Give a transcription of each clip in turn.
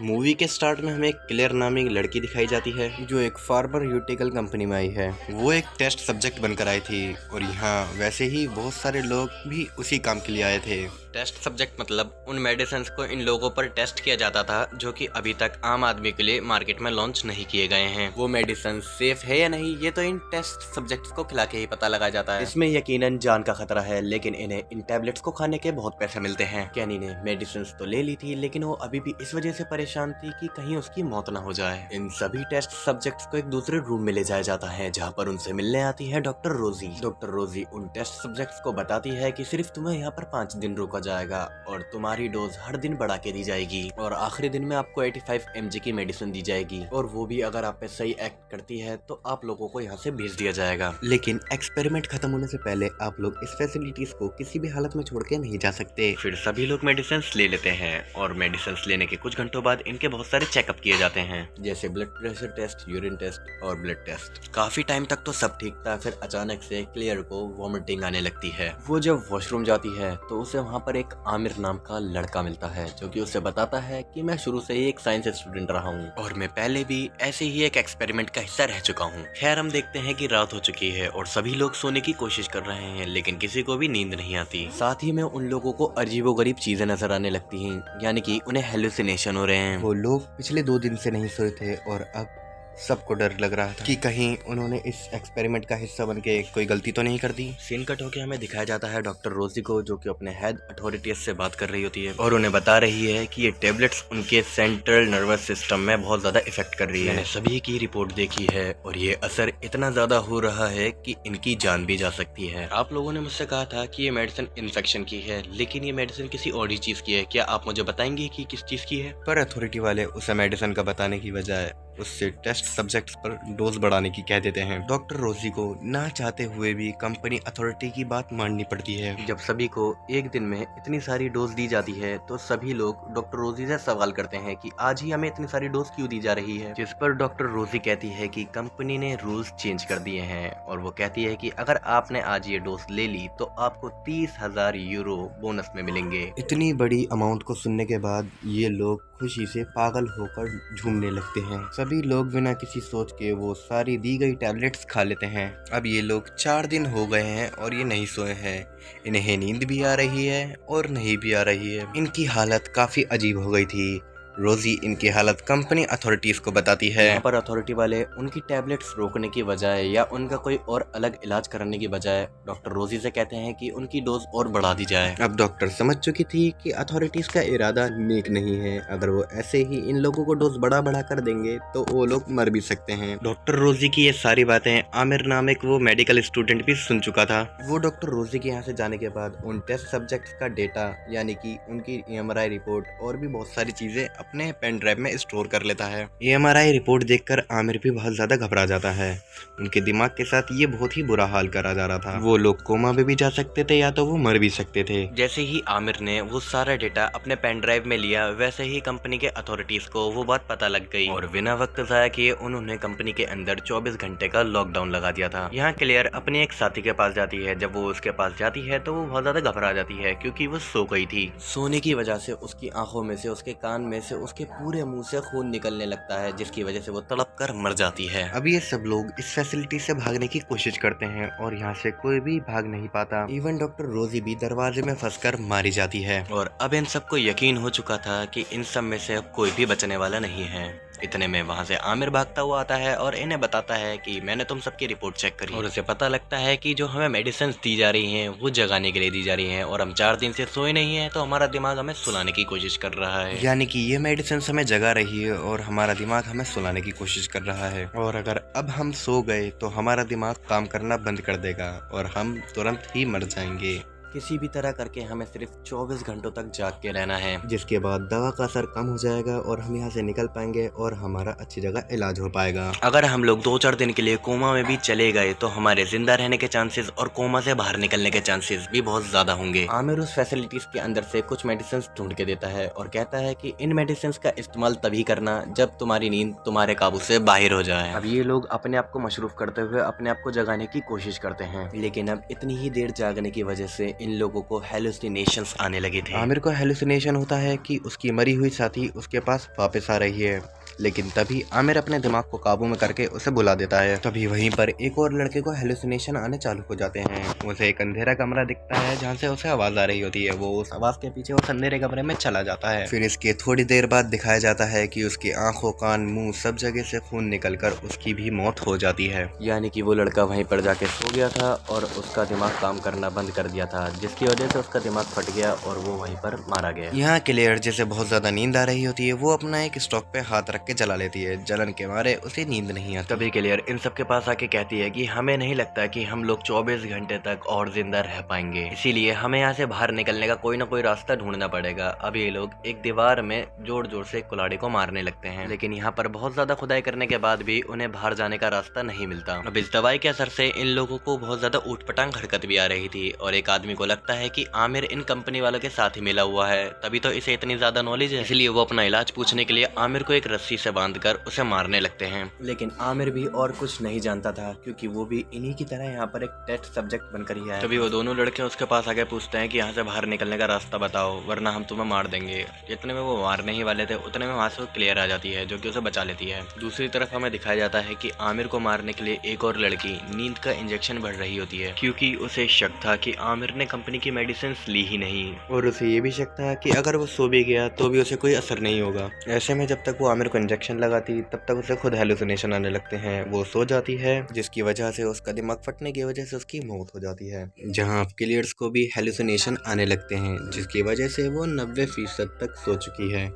Movie के start में हमें क्लेयर नामी एक लड़की दिखाई जाती है जो एक फार्मास्यूटिकल कंपनी में आई है। वो एक टेस्ट सब्जेक्ट बनकर आई थी और यहाँ वैसे ही बहुत सारे लोग भी उसी काम के लिए आए थे। टेस्ट सब्जेक्ट मतलब उन मेडिसिन को इन लोगों पर टेस्ट किया जाता था जो कि अभी तक आम आदमी के लिए मार्केट में लॉन्च नहीं किए गए हैं। वो मेडिसिन सेफ है या नहीं ये तो इन टेस्ट सब्जेक्ट्स को खिला के ही पता लगा जाता है। इसमें यकीनन जान का खतरा है, लेकिन इन्हें इन टैबलेट्स को खाने के बहुत पैसे मिलते हैं। कैनी ने मेडिसिन तो ले ली थी, लेकिन वो अभी भी इस वजह से परेशान थी कि कहीं उसकी मौत ना हो जाए। इन सभी टेस्ट सब्जेक्ट्स को एक दूसरे रूम में ले जाया जाता है जहाँ पर उनसे मिलने आती है डॉक्टर रोजी। डॉक्टर रोजी उन टेस्ट सब्जेक्ट्स को बताती है कि सिर्फ तुम्हें यहाँ पर 5 दिन रोका जाएगा और तुम्हारी डोज हर दिन बढ़ा के दी जाएगी और आखिरी दिन में आपको 85 mg की मेडिसिन दी जाएगी और वो भी अगर आप पे सही एक्ट करती है तो आप लोगों को यहाँ से भेज दिया जाएगा। लेकिन एक्सपेरिमेंट खत्म होने से पहले आप लोग इस फैसिलिटीज को किसी भी हालत में छोड़ के नहीं जा सकते। फिर सभी लोग मेडिसिन ले लेते हैं और मेडिसिन लेने के कुछ घंटों बाद इनके बहुत सारे चेकअप किए जाते हैं, जैसे blood pressure test, urine test और ब्लड टेस्ट। काफी टाइम तक तो सब ठीक था, फिर अचानक से क्लियर को वॉमिटिंग आने लगती है। वो जब वॉशरूम जाती है तो उसे वहाँ पर एक आमिर नाम का लड़का मिलता है जो कि उसे बताता है कि मैं शुरू से ही एक साइंस स्टूडेंट रहा हूँ और मैं पहले भी ऐसे ही एक एक्सपेरिमेंट का हिस्सा रह चुका हूँ। खैर हम देखते हैं कि रात हो चुकी है और सभी लोग सोने की कोशिश कर रहे हैं, लेकिन किसी को भी नींद नहीं आती। साथ ही में उन लोगों को अजीबोगरीब चीजें नजर आने लगती हैं, यानी कि उन्हें हेलुसिनेशन हो रहे हैं। वो लोग पिछले 2 दिन से नहीं सोए थे और अब सबको डर लग रहा था कि कहीं उन्होंने इस एक्सपेरिमेंट का हिस्सा बनके कोई गलती तो नहीं कर दी। सीन कट होके हमें दिखाया जाता है डॉक्टर रोजी को जो कि अपने हेड अथॉरिटीज से बात कर रही होती है और उन्हें बता रही है कि ये टेबलेट्स उनके सेंट्रल नर्वस सिस्टम में बहुत ज्यादा इफेक्ट कर रही है। मैंने सभी की रिपोर्ट देखी है और ये असर इतना ज्यादा हो रहा है कि इनकी जान भी जा सकती है। आप लोगों ने मुझसे कहा था कि ये मेडिसिन इन्फेक्शन की है, लेकिन ये मेडिसिन किसी और ही चीज की है। क्या आप मुझे बताएंगे कि किस चीज की है? पर अथॉरिटी वाले उसे मेडिसिन का बताने की बजाय उससे टेस्ट सब्जेक्ट्स पर डोज बढ़ाने की कह देते हैं। डॉक्टर रोजी को ना चाहते हुए भी कंपनी अथॉरिटी की बात माननी पड़ती है। जब सभी को एक दिन में इतनी सारी डोज दी जाती है तो सभी लोग डॉक्टर रोजी से सवाल करते हैं कि आज ही हमें इतनी सारी डोज क्यों दी जा रही है, जिस पर डॉक्टर रोजी कहती है कि कंपनी ने रूल्स चेंज कर दिए हैं और वो कहती है कि अगर आपने आज ये डोज ले ली तो आपको 30,000 यूरो बोनस में मिलेंगे। इतनी बड़ी अमाउंट को सुनने के बाद ये लोग खुशी से पागल होकर झूमने लगते हैं। सभी लोग बिना किसी सोच के वो सारी दी गई टैबलेट्स खा लेते हैं। अब ये लोग 4 दिन हो गए हैं और ये नहीं सोए हैं। इन्हें नींद भी आ रही है और नहीं भी आ रही है। इनकी हालत काफी अजीब हो गई थी। रोजी इनकी हालत कंपनी अथॉरिटीज को बताती है। यहाँ पर अथॉरिटी वाले उनकी टैबलेट्स रोकने की बजाय या उनका कोई और अलग इलाज करने की बजाय डॉक्टर रोजी से कहते हैं कि उनकी डोज और बढ़ा दी जाए। अब डॉक्टर समझ चुकी थी कि अथॉरिटीज का इरादा नेक नहीं है। अगर वो ऐसे ही इन लोगों को डोज बढ़ा कर देंगे तो वो लोग मर भी सकते हैं। डॉक्टर रोजी की ये सारी बातें आमिर नाम एक वो मेडिकल स्टूडेंट भी सुन चुका था। वो डॉक्टर रोजी के यहाँ से जाने के बाद उन टेस्ट सब्जेक्ट का डेटा यानी कि उनकी EMRI रिपोर्ट और भी बहुत सारी चीजें अपने पेन ड्राइव में स्टोर कर लेता है। EMRI रिपोर्ट देखकर आमिर भी बहुत ज्यादा घबरा जाता है। उनके दिमाग के साथ ये बहुत ही बुरा हाल करा जा रहा था। वो लोग कोमा में भी जा सकते थे या तो वो मर भी सकते थे। जैसे ही आमिर ने वो सारा डेटा अपने पेन ड्राइव में लिया, वैसे ही कंपनी के अथॉरिटीज को वो बात पता लग गई और बिना वक्त जाया किए उन्होंने कंपनी के अंदर 24 घंटे का लॉकडाउन लगा दिया था। यहाँ क्लियर अपने एक साथी के पास जाती है। जब वो उसके पास जाती है तो वो बहुत ज्यादा घबरा जाती है क्योंकि वो सो गई थी। सोने की वजह से उसकी आंखों में से, उसके कान में से, उसके पूरे मुंह से खून निकलने लगता है, जिसकी वजह से वो तड़प कर मर जाती है। अब ये सब लोग इस फैसिलिटी से भागने की कोशिश करते हैं और यहाँ से कोई भी भाग नहीं पाता। इवन डॉक्टर रोजी भी दरवाजे में फंसकर मारी जाती है और अब इन सबको यकीन हो चुका था कि इन सब में से अब कोई भी बचने वाला नहीं है। इतने में वहाँ से आमिर भागता हुआ आता है और इन्हें बताता है कि मैंने तुम सबकी रिपोर्ट चेक करी और उसे पता लगता है कि जो हमें मेडिसिन दी जा रही हैं वो जगाने के लिए दी जा रही हैं और हम 4 दिन से सोए नहीं हैं तो हमारा दिमाग हमें सुलाने की कोशिश कर रहा है। यानी कि ये मेडिसिन हमें जगा रही है और हमारा दिमाग हमें सुलाने की कोशिश कर रहा है और अगर अब हम सो गए तो हमारा दिमाग काम करना बंद कर देगा और हम तुरंत ही मर जाएंगे। किसी भी तरह करके हमें सिर्फ 24 घंटों तक जाग के रहना है, जिसके बाद दवा का असर कम हो जाएगा और हम यहाँ से निकल पाएंगे और हमारा अच्छी जगह इलाज हो पाएगा। अगर हम लोग 2-4 दिन के लिए कोमा में भी चले गए तो हमारे जिंदा रहने के चांसेस और कोमा से बाहर निकलने के चांसेस भी बहुत ज्यादा होंगे। आमिर उस फैसिलिटीज के अंदर से कुछ मेडिसिन ढूंढ के देता है और कहता है कि इन मेडिसिन का इस्तेमाल तभी करना जब तुम्हारी नींद तुम्हारे काबू से बाहर हो जाए। अब ये लोग अपने आप को मशरूफ करते हुए अपने आप को जगाने की कोशिश करते हैं, लेकिन अब इतनी ही देर जागने की वजह से इन लोगों को हेलुसिनेशंस आने लगे थे। आमिर को हेलुसिनेशन होता है कि उसकी मरी हुई साथी उसके पास वापस आ रही है, लेकिन तभी आमिर अपने दिमाग को काबू में करके उसे बुला देता है। तभी वहीं पर एक और लड़के को हेलुसिनेशन आने चालू हो जाते हैं। उसे एक अंधेरा कमरा दिखता है जहाँ से उसे आवाज आ रही होती है। वो उस आवाज के पीछे उस अंधेरे कमरे में चला जाता है। फिर इसके थोड़ी देर बाद दिखाया जाता है कि उसकी आंखों, कान, मुंह सब जगह से खून निकलकर उसकी भी मौत हो जाती है। यानी कि वो लड़का वहीं पर जाके सो गया था और उसका दिमाग काम करना बंद कर दिया था, जिसकी वजह से उसका दिमाग फट गया और वो वहीं पर मारा गया। यहाँ क्लियर जैसे बहुत ज्यादा नींद आ रही होती है, वो अपना एक स्टॉक पे हाथ रख के जला लेती है। जलन के मारे उसे नींद नहीं आती। तभी क्लियर इन सब के पास आके कहती है कि हमें नहीं लगता कि हम लोग 24 घंटे तक और जिंदा रह पाएंगे, इसीलिए हमें यहाँ से बाहर निकलने का कोई ना कोई रास्ता ढूंढना पड़ेगा। अब ये लोग एक दीवार में जोर जोर से कुल्हाड़ी को मारने लगते हैं, लेकिन यहाँ पर बहुत ज्यादा खुदाई करने के बाद भी उन्हें बाहर जाने का रास्ता नहीं मिलता। अब इस दवाई के असर से इन लोगों को बहुत ज्यादा ऊटपटांग हरकत भी आ रही थी और एक आदमी को लगता है कि आमिर इन कंपनी वालों के साथ ही मिला हुआ है, तभी तो इसे इतनी ज्यादा नॉलेज है। इसलिए वो अपना इलाज पूछने के लिए आमिर को एक रस्सी से बांधकर उसे मारने लगते हैं। लेकिन आमिर भी और कुछ नहीं जानता था, क्योंकि वो भी इन्हीं की तरह यहाँ पर एक टेस्ट सब्जेक्ट बनकर ही है। तभी वो दोनों लड़के उसके पास आके पूछते हैं कि यहाँ से बाहर निकलने का रास्ता बताओ, वरना हम तुम्हें मार देंगे। इतने में वो मारने ही वाले थे, उतने में वहाँ से वो क्लियर आ जाती है, जो कि उसे बचा लेती है। दूसरी तरफ हमें दिखाया जाता है कि आमिर को मारने के लिए एक और लड़की नींद का इंजेक्शन भर रही होती है, क्योंकि उसे शक था कि आमिर ने कंपनी की मेडिसिन ली ही नहीं, और उसे ये भी शक था कि अगर वो सो भी गया तो भी उसे कोई असर नहीं होगा। ऐसे में जब तक वो आमिर को इंजेक्शन लगाती तब तक उसे खुद हेलुसिनेशन आने लगते हैं। वो सो जाती है, जिसकी वजह से उसका दिमाग फटने की वजह से उसकी मौत हो जाती है। जहाँ क्लियर्स को भी हेलुसिनेशन आने लगते हैं, जिसकी वजह से वो 90% तक सो चुकी है।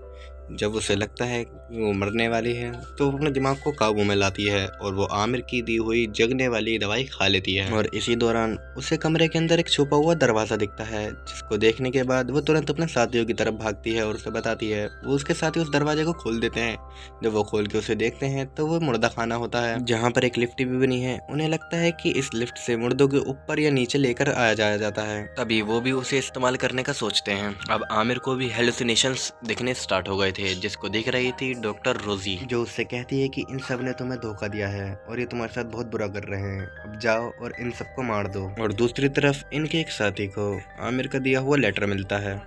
जब उसे लगता है कि वो मरने वाली है तो वो अपने दिमाग को काबू में लाती है और वो आमिर की दी हुई जगने वाली दवाई खा लेती है। और इसी दौरान उसे कमरे के अंदर एक छुपा हुआ दरवाजा दिखता है, जिसको देखने के बाद वो तुरंत अपने साथियों की तरफ भागती है और उसे बताती है। वो उसके साथी उस दरवाजे को खोल देते हैं। जब वो खोल के उसे देखते हैं तो वो मुर्दा खाना होता है, जहाँ पर एक लिफ्ट भी बनी है। उन्हें लगता है कि इस लिफ्ट से मुर्दों के ऊपर या नीचे लेकर आया जाया जाता है, तभी वो भी उसे इस्तेमाल करने का सोचते हैं। अब आमिर को भी हेलुसिनेशंस दिखने स्टार्ट हो गए थे, जिसको देख रही थी डॉक्टर रोजी, जो उससे कहती है कि इन सब ने तुम्हें धोखा दिया है और ये तुम्हारे साथ बहुत बुरा कर रहे हैं, अब जाओ और इन सबको मार दो। और दूसरी तरफ इनके एक साथी को आमिर का दिया हुआ लेटर मिलता है,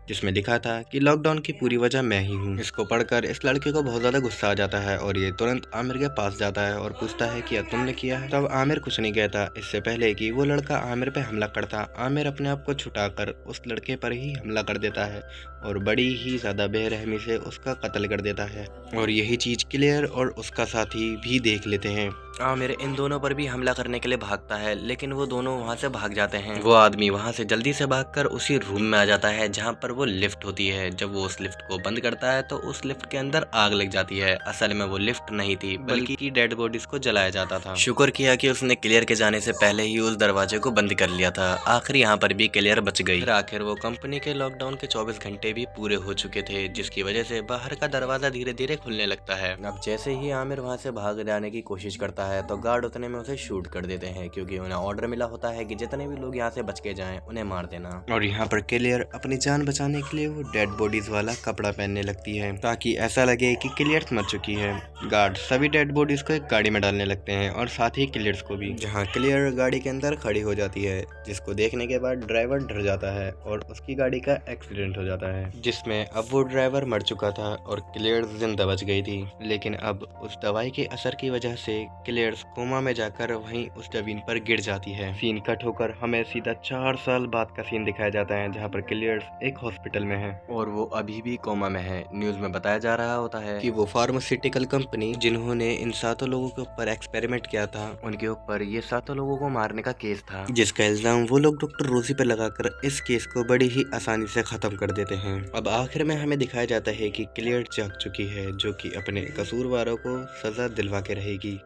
जिसमें लिखा था कि लॉकडाउन की पूरी वजह मैं ही हूँ। इसको पढ़कर इस लड़के को बहुत ज्यादा गुस्सा आ जाता है और ये तुरंत आमिर के पास जाता है और पूछता है कि क्या तुमने किया है। तब आमिर कुछ नहीं कहता। इससे पहले कि वो लड़का आमिर पे हमला करता, आमिर अपने आप को छुटाकर उस लड़के पर ही हमला कर देता है और बड़ी ही ज्यादा बेरहमी से उसका कत्ल कर देता है। और यही चीज क्लियर और उसका साथी भी देख लेते हैं। आमिर इन दोनों पर भी हमला करने के लिए भागता है, लेकिन वो दोनों वहाँ से भाग जाते हैं। वो आदमी वहाँ से जल्दी से भागकर उसी रूम में आ जाता है जहाँ पर वो लिफ्ट होती है। जब वो उस लिफ्ट को बंद करता है तो उस लिफ्ट के अंदर आग लग जाती है। असल में वो लिफ्ट नहीं थी, बल्कि डेड बॉडीज को जलाया जाता था। शुक्र किया कि उसने क्लियर के जाने से पहले ही उस दरवाजे को बंद कर लिया था। आखिर यहाँ पर भी क्लियर बच गई। आखिर वो कंपनी के लॉकडाउन के 24 घंटे भी पूरे हो चुके थे, जिसकी वजह से बाहर का दरवाजा धीरे धीरे खुलने लगता है। अब जैसे ही आमिर वहाँ से भाग जाने की कोशिश करता है तो गार्ड उतने में उसे शूट कर देते हैं, क्योंकि उन्हें ऑर्डर मिला होता है कि जितने भी लोग यहाँ से बच के जाएं उन्हें मार देना। और यहाँ पर क्लियर अपनी जान बचाने के लिए वो डेड बॉडीज वाला कपड़ा पहनने लगती है, ताकि ऐसा लगे कि क्लियर मर चुकी है। गार्ड सभी डेड बॉडीज को एक गाड़ी में डालने लगते हैं और साथ ही क्लियर्स को भी, जहाँ क्लियर गाड़ी के अंदर खड़ी हो जाती है, जिसको देखने के बाद ड्राइवर डर जाता है और उसकी गाड़ी का एक्सीडेंट हो जाता है, जिसमें अब वो ड्राइवर मर चुका था और क्लियर जिंदा बच गई थी। लेकिन अब उस दवाई के असर की वजह से क्लियर कोमा में जाकर वहीं उस जमीन पर गिर जाती है। सीन कट होकर हमें सीधा 4 साल बाद का सीन दिखाया जाता है, जहाँ पर क्लियर एक हॉस्पिटल में है और वो अभी भी कोमा में है। न्यूज में बताया जा रहा होता है कि वो फार्मास्यूटिकल कंपनी जिन्होंने इन 7 लोगों के ऊपर एक्सपेरिमेंट किया था, उनके ऊपर ये 7 लोगों को मारने का केस था, जिसका इल्जाम वो लोग डॉक्टर रोजी पर लगाकर इस केस को बड़ी ही आसानी से खत्म कर देते हैं। अब आखिर में हमें दिखाया जाता है कि क्लियर जाग चुकी है, जो कि अपने कसूरवारों को सजा दिलवा के रहेगी।